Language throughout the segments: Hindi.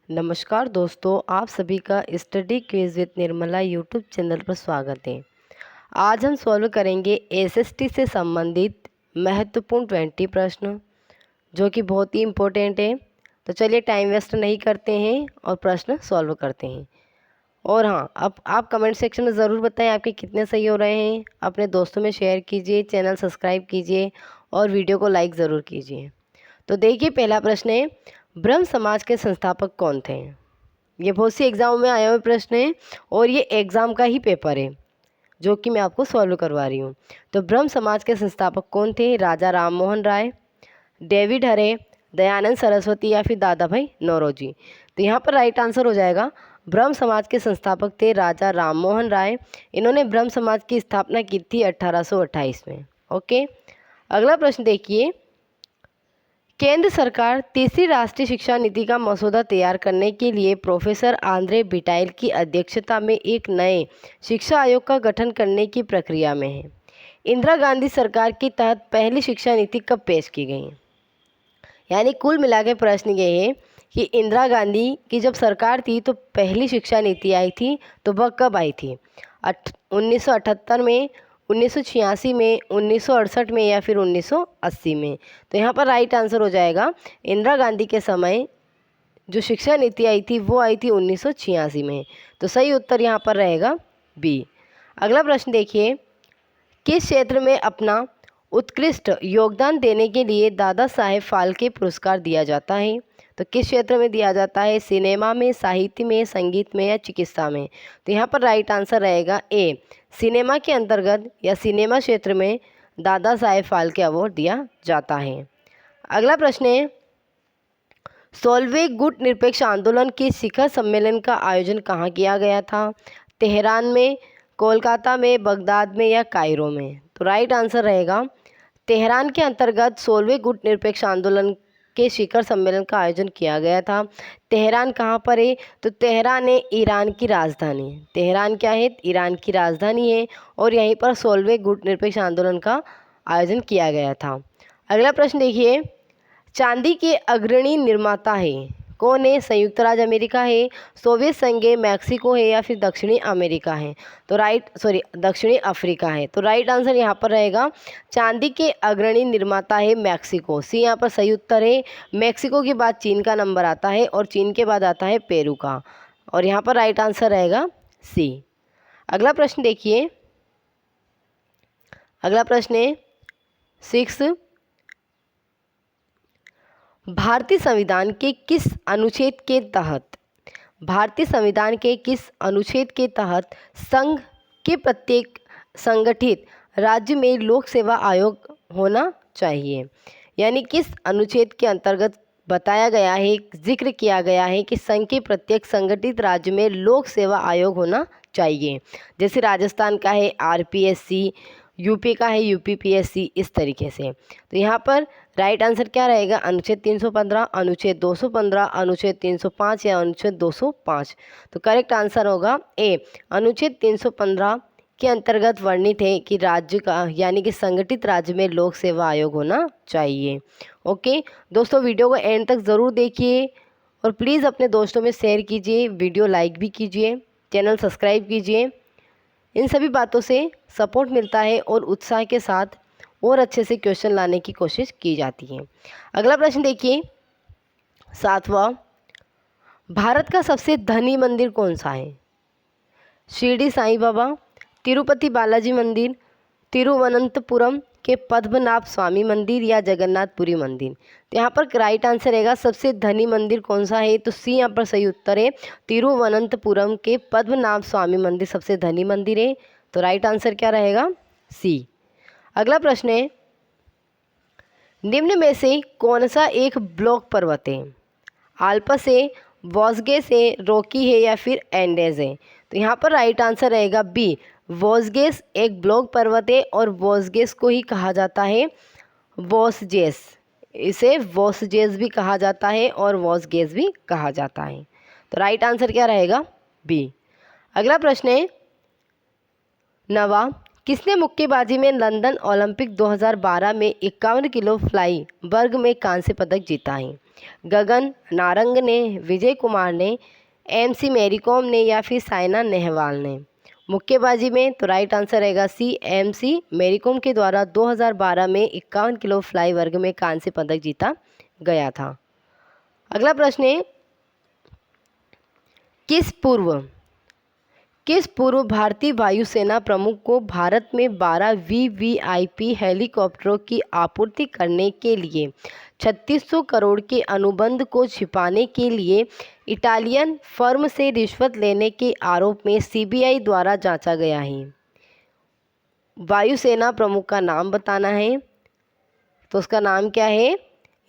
नमस्कार दोस्तों, आप सभी का study quiz with Nirmala YouTube channel पर स्वागत है। आज हम सॉल्व करेंगे एसएसटी से संबंधित महत्वपूर्ण 20 प्रश्न, जो कि बहुत ही इम्पोर्टेंट है। तो चलिए टाइम वेस्ट नहीं करते हैं और प्रश्न सॉल्व करते हैं। और हाँ, अब आप कमेंट सेक्शन में ज़रूर बताएं आपके कितने सही हो रहे हैं। अपने दोस्तों में शेयर कीजिए, चैनल सब्सक्राइब कीजिए और वीडियो को लाइक ज़रूर कीजिए। तो देखिए, पहला प्रश्न है, ब्रह्म समाज के संस्थापक कौन थे? ये बहुत सी एग्जाम में आया हुआ प्रश्न है और ये एग्ज़ाम का ही पेपर है जो कि मैं आपको सॉल्व करवा रही हूँ। तो ब्रह्म समाज के संस्थापक कौन थे? राजा राम मोहन राय, डेविड हरे, दयानंद सरस्वती या फिर दादा भाई नौरोजी। तो यहाँ पर राइट आंसर हो जाएगा, ब्रह्म समाज के संस्थापक थे राजा राम मोहन राय। इन्होंने ब्रह्म समाज की स्थापना की थी 1828 में। ओके, अगला प्रश्न देखिए, केंद्र सरकार तीसरी राष्ट्रीय शिक्षा नीति का मसौदा तैयार करने के लिए प्रोफेसर आंद्रे बिटाइल की अध्यक्षता में एक नए शिक्षा आयोग का गठन करने की प्रक्रिया में है। इंदिरा गांधी सरकार के तहत पहली शिक्षा नीति कब पेश की गई? यानी कुल मिला के प्रश्न ये है कि इंदिरा गांधी की जब सरकार थी तो पहली शिक्षा नीति आई थी, तो वह कब आई थी? 1978 में, 1986 में, 1968 में या फिर 1980 में? तो यहाँ पर राइट आंसर हो जाएगा, इंदिरा गांधी के समय जो शिक्षा नीति आई थी वो आई थी 1986 में। तो सही उत्तर यहाँ पर रहेगा बी। अगला प्रश्न देखिए, किस क्षेत्र में अपना उत्कृष्ट योगदान देने के लिए दादा साहेब फाल्के पुरस्कार दिया जाता है? तो किस क्षेत्र में दिया जाता है? सिनेमा में, साहित्य में, संगीत में या चिकित्सा में? तो यहाँ पर राइट आंसर रहेगा ए, सिनेमा के अंतर्गत या सिनेमा क्षेत्र में दादा साहेब फाल्के अवार्ड दिया जाता है। अगला प्रश्न है, 16वें गुट निरपेक्ष आंदोलन के शिखर सम्मेलन का आयोजन कहाँ किया गया था? तेहरान में, कोलकाता में, बगदाद में या कायरो में? तो राइट आंसर रहेगा, तेहरान के अंतर्गत 16वें गुट निरपेक्ष आंदोलन के शिखर सम्मेलन का आयोजन किया गया था। तेहरान कहाँ पर है? तो तेहरान है ईरान की राजधानी। तेहरान क्या है? ईरान की राजधानी है और यहीं पर 16वें गुट निरपेक्ष आंदोलन का आयोजन किया गया था। अगला प्रश्न देखिए, चांदी के अग्रणी निर्माता है कौन है? संयुक्त राज्य अमेरिका है, सोवियत संघ है, मैक्सिको है या फिर दक्षिणी अमेरिका है? तो दक्षिणी अफ्रीका है। तो राइट आंसर यहाँ पर रहेगा, चांदी के अग्रणी निर्माता है मैक्सिको। सी यहाँ पर सही उत्तर है। मैक्सिको के बाद चीन का नंबर आता है और चीन के बाद आता है पेरू का, और यहाँ पर राइट आंसर रहेगा सी। अगला प्रश्न देखिए, अगला प्रश्न है 6, भारतीय संविधान के किस अनुच्छेद के तहत, भारतीय संविधान के किस अनुच्छेद के तहत संघ के प्रत्येक संगठित राज्य में लोक सेवा आयोग होना चाहिए? यानी किस अनुच्छेद के अंतर्गत बताया गया है, जिक्र किया गया है कि संघ के प्रत्येक संगठित राज्य में लोक सेवा आयोग होना चाहिए? जैसे राजस्थान का है आरपीएससी, यूपी का है यूपीपीएससी, इस तरीके से। तो यहाँ पर राइट आंसर क्या रहेगा? अनुच्छेद 315, अनुच्छेद 215, अनुच्छेद 305 या अनुच्छेद 205? तो करेक्ट आंसर होगा ए, अनुच्छेद 315 के अंतर्गत वर्णित है कि राज्य का यानी कि संगठित राज्य में लोक सेवा आयोग होना चाहिए। ओके दोस्तों, वीडियो को एंड तक ज़रूर देखिए और प्लीज़ अपने दोस्तों में शेयर कीजिए, वीडियो लाइक भी कीजिए, चैनल सब्सक्राइब कीजिए। इन सभी बातों से सपोर्ट मिलता है और उत्साह के साथ और अच्छे से क्वेश्चन लाने की कोशिश की जाती है। अगला प्रश्न देखिए 7वां, भारत का सबसे धनी मंदिर कौन सा है? शिरडी साईं बाबा, तिरुपति बालाजी मंदिर, तिरुवनंतपुरम के पद्मनाभ स्वामी मंदिर या जगन्नाथपुरी मंदिर? तो यहाँ पर राइट आंसर रहेगा, सबसे धनी मंदिर कौन सा है? तो सी यहाँ पर सही उत्तर है, तिरुवनंतपुरम के पद्मनाभ स्वामी मंदिर सबसे धनी मंदिर है। तो राइट आंसर क्या रहेगा? सी। अगला प्रश्न है, निम्न में से कौन सा एक ब्लॉक पर्वत है? आल्पस है, वॉस्गेस है, रॉकी है या फिर एंडेज है? तो यहाँ पर राइट आंसर रहेगा बी, वॉस्गेस एक ब्लॉक पर्वत है और वॉस्गेस को ही कहा जाता है वॉसजेस। इसे वॉसजेस भी कहा जाता है और वॉसगेस भी कहा जाता है। तो राइट आंसर क्या रहेगा? बी। अगला प्रश्न है 9वां, किसने मुक्केबाजी में लंदन ओलंपिक 2012 में 51 किलो फ्लाई वर्ग में कांस्य पदक जीता है? गगन नारंग ने, विजय कुमार ने, MC मैरी कॉम ने या फिर साइना नेहवाल ने? मुक्केबाजी में तो राइट आंसर रहेगा सी, MC मैरी कॉम के द्वारा 2012 में 51 किलो फ्लाई वर्ग में कांस्य पदक जीता गया था। अगला प्रश्न है, किस पूर्व भारतीय वायुसेना प्रमुख को भारत में 12 VVIP हेलीकॉप्टरों की आपूर्ति करने के लिए 3600 करोड़ के अनुबंध को छिपाने के लिए इटालियन फर्म से रिश्वत लेने के आरोप में CBI द्वारा जांचा गया है? वायुसेना प्रमुख का नाम बताना है, तो उसका नाम क्या है?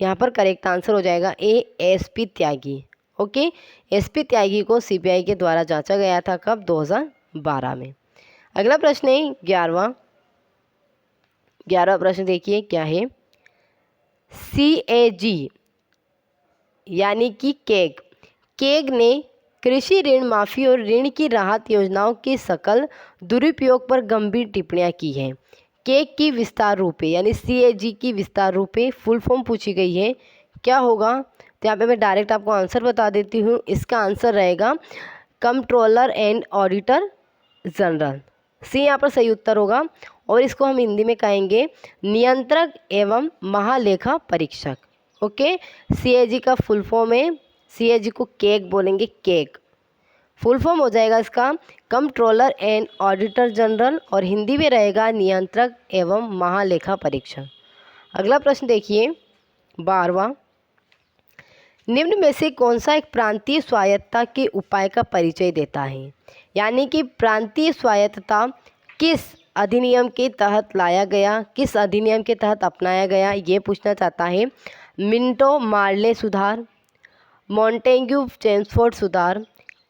यहाँ पर करेक्ट आंसर हो जाएगा A, SP Tyagi. Okay, SP त्यागी को CBI के द्वारा जांचा गया था, कब? 2012 में। अगला प्रश्न है 11वां प्रश्न देखिए क्या है। CAG यानी कि केग ने कृषि ऋण माफी और ऋण की राहत योजनाओं के सकल दुरुपयोग पर गंभीर टिप्पणियां की हैं। केग की विस्तार रूपे यानी CAG की विस्तार रूपे फुल फॉर्म पूछी गई है, क्या होगा? तो यहाँ पे मैं डायरेक्ट आपको आंसर बता देती हूँ। इसका आंसर रहेगा कंट्रोलर एंड ऑडिटर जनरल। सी यहाँ पर सही उत्तर होगा। और इसको हम हिंदी में कहेंगे नियंत्रक एवं महालेखा परीक्षक। ओके, CAG का फुल फॉर्म है, CAG को केग बोलेंगे, केग फुल फॉर्म हो जाएगा इसका कंट्रोलर एंड ऑडिटर जनरल, और हिंदी में रहेगा नियंत्रक एवं महालेखा परीक्षक। अगला प्रश्न देखिए 12वां, निम्न में से कौन सा एक प्रांतीय स्वायत्तता के उपाय का परिचय देता है? यानी कि प्रांतीय स्वायत्तता किस अधिनियम के तहत लाया गया, किस अधिनियम के तहत अपनाया गया, ये पूछना चाहता है। मिंटो मार्ले सुधार, मॉन्टेग्यू चेम्सफोर्ड सुधार,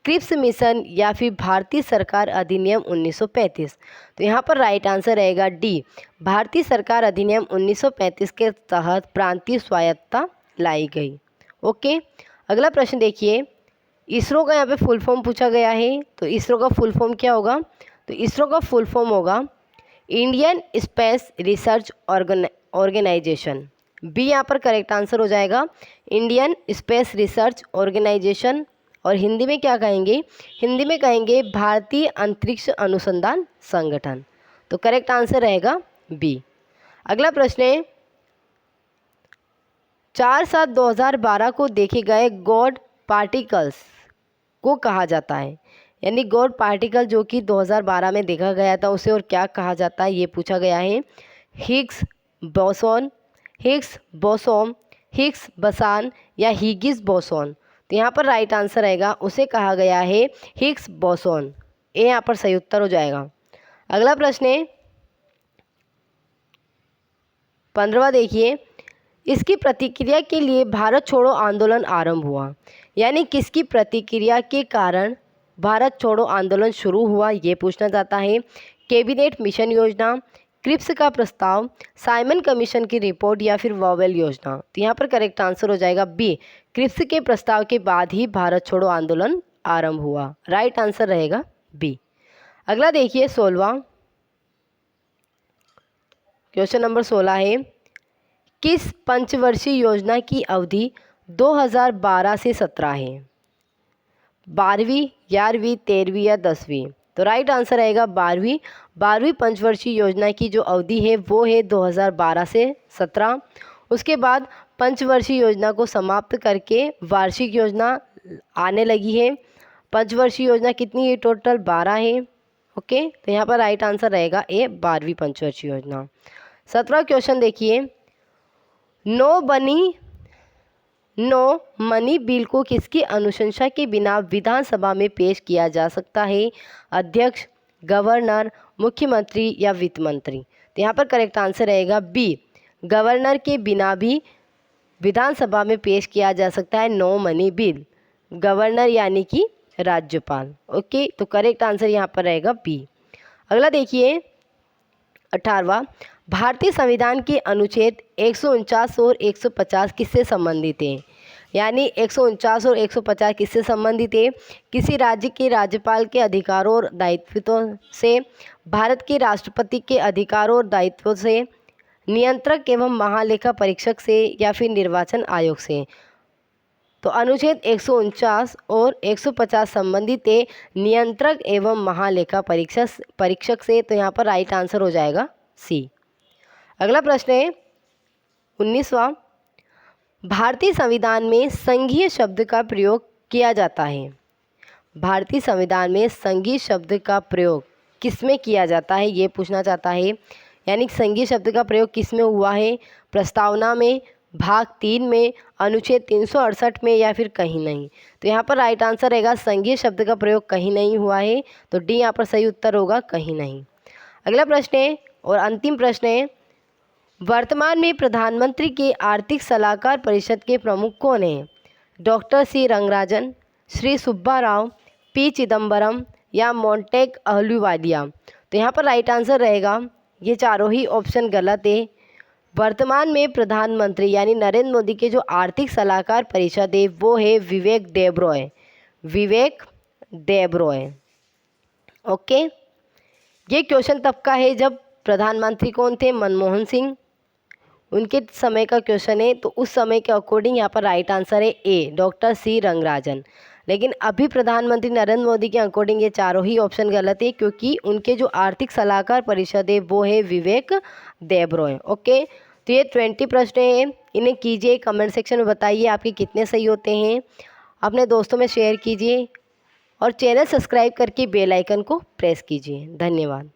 क्रिप्स मिशन या फिर भारतीय सरकार अधिनियम 1935? तो यहाँ पर राइट आंसर रहेगा डी, भारतीय सरकार अधिनियम 1935 के तहत प्रांतीय स्वायत्तता लाई गई। ओके, अगला प्रश्न देखिए, इसरो का यहाँ पे फुल फॉर्म पूछा गया है, तो इसरो का फुल फॉर्म क्या होगा? तो इसरो का फुल फॉर्म होगा Indian space research organisation. B यहाँ पर करेक्ट आंसर हो जाएगा, इंडियन स्पेस रिसर्च ऑर्गेनाइजेशन। और हिंदी में क्या कहेंगे? हिंदी में कहेंगे भारतीय अंतरिक्ष अनुसंधान संगठन। तो करेक्ट आंसर रहेगा बी। अगला प्रश्न है 4/7/2012 को देखे गए गॉड पार्टिकल्स को कहा जाता है? यानी गॉड पार्टिकल जो कि 2012 में देखा गया था उसे और क्या कहा जाता है, ये पूछा गया है। Higgs boson, Higgs boson, Higgs बसान या हिगिस बोसॉन? तो यहाँ पर राइट आंसर आएगा, उसे कहा गया है हिग्स बोसॉन। ए यहाँ पर सही उत्तर हो जाएगा। अगला प्रश्न है 15वां देखिए, इसकी प्रतिक्रिया के लिए भारत छोड़ो आंदोलन आरंभ हुआ। यानी किसकी प्रतिक्रिया के कारण भारत छोड़ो आंदोलन शुरू हुआ, ये पूछना चाहता है। कैबिनेट मिशन योजना, क्रिप्स का प्रस्ताव, साइमन कमीशन की रिपोर्ट या फिर वॉवेल योजना? तो यहाँ पर करेक्ट आंसर हो जाएगा बी, क्रिप्स के प्रस्ताव के बाद ही भारत छोड़ो आंदोलन आरंभ हुआ। राइट आंसर रहेगा बी। अगला देखिए 16वां क्वेश्चन नंबर 16 है, किस पंचवर्षीय योजना की अवधि 2012 से 17 है? 12वीं, 11वीं, 13वीं या 10वीं? तो राइट आंसर आएगा 12वीं पंचवर्षीय योजना की जो अवधि है वो है 2012 से 17। उसके बाद पंचवर्षीय योजना को समाप्त करके वार्षिक योजना आने लगी है। पंचवर्षीय योजना कितनी है? टोटल 12 है। ओके, तो यहाँ पर राइट आंसर रहेगा ए, 12वीं पंचवर्षीय योजना। 17वां क्वेश्चन देखिए, नो मनी बिल को किसकी अनुशंसा के बिना विधानसभा में पेश किया जा सकता है? अध्यक्ष, गवर्नर, मुख्यमंत्री या वित्त मंत्री? तो यहाँ पर करेक्ट आंसर रहेगा बी, गवर्नर के बिना भी विधानसभा में पेश किया जा सकता है नो मनी बिल। गवर्नर यानी कि राज्यपाल। ओके, तो करेक्ट आंसर यहाँ पर रहेगा बी। अगला देखिए 18वां, भारतीय संविधान के अनुच्छेद 149 और 150 किससे संबंधित हैं? यानी 149 और 150 किससे संबंधित है? किसी राज्य के राज्यपाल के अधिकारों और दायित्वों से, भारत के राष्ट्रपति के अधिकारों और दायित्वों से, नियंत्रक एवं महालेखा परीक्षक से या फिर निर्वाचन आयोग से? तो अनुच्छेद 149 और 150 संबंधित है नियंत्रक एवं महालेखा परीक्षक से। तो यहाँ पर राइट आंसर हो जाएगा सी। अगला प्रश्न है 19वां, भारतीय संविधान में संघीय शब्द का प्रयोग किया जाता है। भारतीय संविधान में संघीय शब्द का प्रयोग किसमें किया जाता है, ये पूछना चाहता है। यानी संघीय शब्द का प्रयोग किसमें हुआ है, प्रस्तावना में, भाग 3 में, अनुच्छेद 368 में या फिर कहीं नहीं। तो यहाँ पर राइट आंसर रहेगा संघीय शब्द का प्रयोग कहीं नहीं हुआ है। तो डी यहाँ पर सही उत्तर होगा, कहीं नहीं। अगला प्रश्न है और अंतिम प्रश्न है, वर्तमान में प्रधानमंत्री के आर्थिक सलाहकार परिषद के प्रमुख कौन हैं? Doctor C Rangarajan, Shri Subba Rao, P Chidambaram या मोंटेक अहलूवालिया। तो यहाँ पर राइट आंसर रहेगा, ये चारों ही ऑप्शन गलत है। वर्तमान में प्रधानमंत्री यानी नरेंद्र मोदी के जो आर्थिक सलाहकार परिषद है वो है विवेक देबरॉय, विवेक देबरॉय। ओके, ये क्वेश्चन तब का है जब प्रधानमंत्री कौन थे, मनमोहन सिंह, उनके समय का क्वेश्चन है। तो उस समय के अकॉर्डिंग यहाँ पर राइट आंसर है ए, डॉक्टर सी रंगराजन। लेकिन अभी प्रधानमंत्री नरेंद्र मोदी के अकॉर्डिंग ये चारों ही ऑप्शन गलत है, क्योंकि उनके जो आर्थिक सलाहकार परिषद है वो है विवेक देबरॉय। ओके, तो ये 20 प्रश्न हैं, इन्हें कीजिए, कमेंट सेक्शन में बताइए आपके कितने सही होते हैं। अपने दोस्तों में शेयर कीजिए और चैनल सब्सक्राइब करके बेल आइकन को प्रेस कीजिए। धन्यवाद।